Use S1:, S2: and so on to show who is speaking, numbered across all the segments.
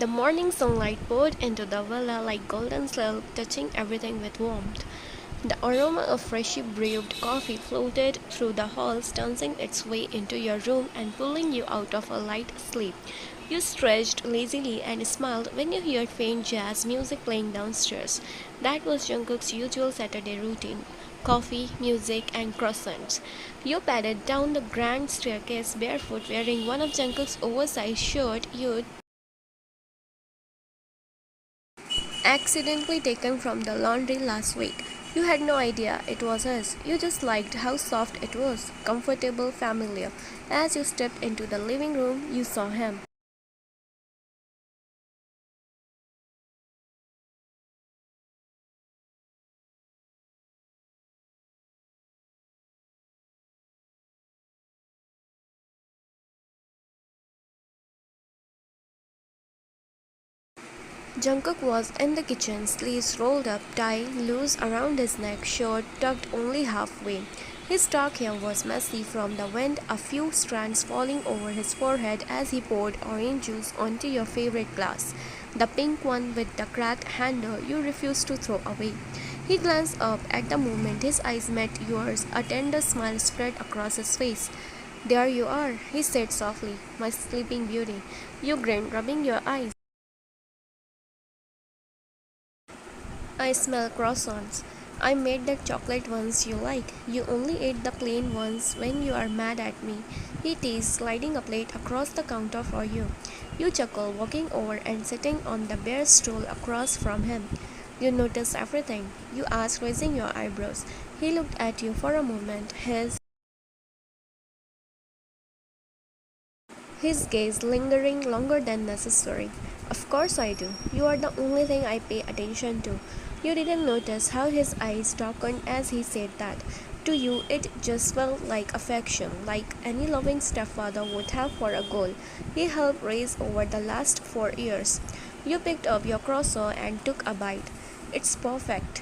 S1: The morning sunlight poured into the villa like golden silk, touching everything with warmth. The aroma of freshly brewed coffee floated through the halls, dancing its way into your room and pulling you out of a light sleep. You stretched lazily and smiled when you heard faint jazz music playing downstairs. That was Jungkook's usual Saturday routine: coffee, music, and croissants. You padded down the grand staircase barefoot, wearing one of Jungkook's oversized shirts you'd accidentally taken from the laundry last week. You had no idea it was his. You just liked how soft it was, comfortable, familiar. As you stepped into the living room, you saw him. Jungkook was in the kitchen, sleeves rolled up, tie loose around his neck, shirt tucked only halfway. His dark hair was messy from the wind, a few strands falling over his forehead as he poured orange juice onto your favorite glass, the pink one with the cracked handle you refused to throw away. He glanced up at the moment his eyes met yours, a tender smile spread across his face. "There you are," he said softly, "my sleeping beauty." You grinned, rubbing your eyes. "I smell croissants. I made that chocolate ones you like. You only ate the plain ones when you are mad at me." He teased, sliding a plate across the counter for you. You chuckled, walking over and sitting on the bare stool across from him. "You notice everything?" you asked, raising your eyebrows. He looked at you for a moment, his gaze lingering longer than necessary. "Of course I do. You are the only thing I pay attention to." You didn't notice how his eyes darkened as he said that. To you, it just felt like affection, like any loving stepfather would have for a girl he helped raise over the last 4 years. You picked up your croissant and took a bite. "It's perfect."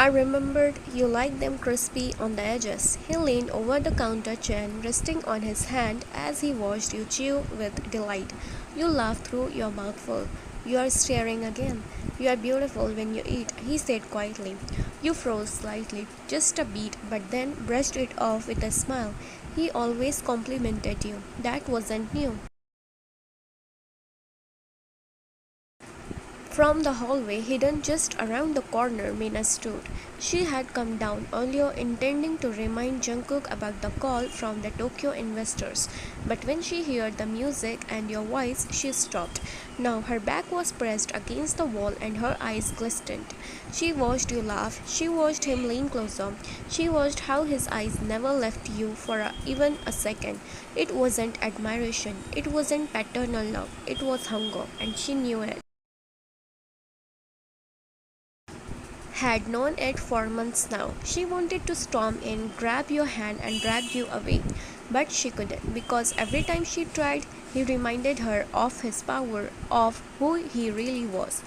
S1: I remembered you liked them crispy on the edges. He leaned over the counter, chin resting on his hand as he watched you chew with delight. You laughed through your mouthful. "You are staring again." "You are beautiful when you eat," he said quietly. You froze slightly, just a beat, but then brushed it off with a smile. He always complimented you. That wasn't new. From the hallway hidden just around the corner, Mina stood. She had come down earlier intending to remind Jungkook about the call from the Tokyo investors, but when she heard the music and your voice, she stopped. Now her back was pressed against the wall and her eyes glistened. She watched you laugh. She watched him lean closer. She watched how his eyes never left you for even a second. It wasn't admiration. It wasn't paternal love. It was hunger, and she knew it. Had known it for months now. She wanted to storm in, grab your hand, and drag you away. But she couldn't, because every time she tried, he reminded her of his power, of who he really was,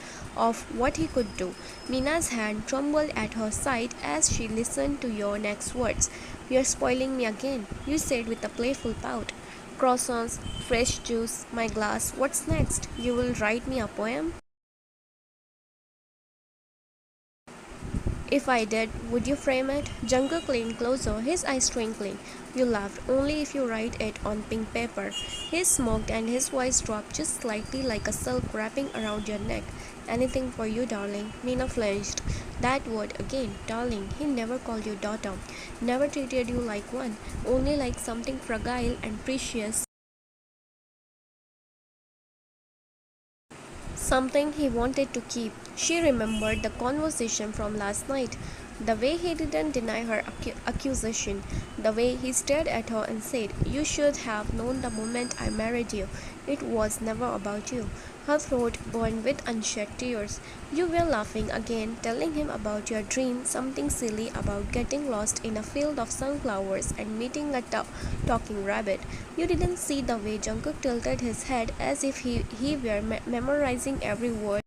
S1: of what he could do. Mina's hand trembled at her side as she listened to your next words. "You're spoiling me again," you said with a playful pout. "Croissants, fresh juice, my glass. What's next? You will write me a poem?" "If I did, would you frame it?" Jungkook leaned closer, his eyes twinkling. You laughed. "Only if you write it on pink paper." He smoked and his voice dropped just slightly like a silk wrapping around your neck. "Anything for you, darling." Mina flinched. That word again, darling. He never called you daughter, never treated you like one, only like something fragile and precious. Something he wanted to keep. She remembered the conversation from last night, the way he didn't deny her accusation, the way he stared at her and said, "You should have known the moment I married you. It was never about you." Her throat burned with unshed tears. You were laughing again, telling him about your dream, something silly about getting lost in a field of sunflowers and meeting a talking rabbit. You didn't see the way Jungkook tilted his head as if he were memorizing every word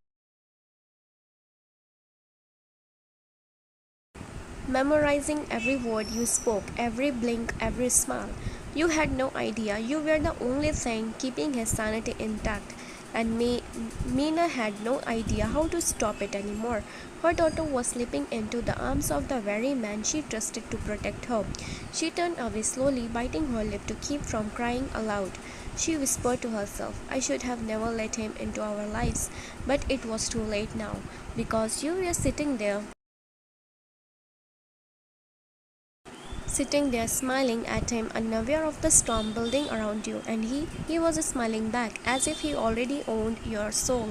S1: you spoke, every blink, every smile. You had no idea. You were the only thing keeping his sanity intact. And Mina had no idea how to stop it anymore. Her daughter was slipping into the arms of the very man she trusted to protect her. She turned away slowly, biting her lip to keep from crying aloud. She whispered to herself, I should have never let him into our lives, but it was too late now, because you were sitting there smiling at him, unaware of the storm building around you, and he was smiling back as if he already owned your soul.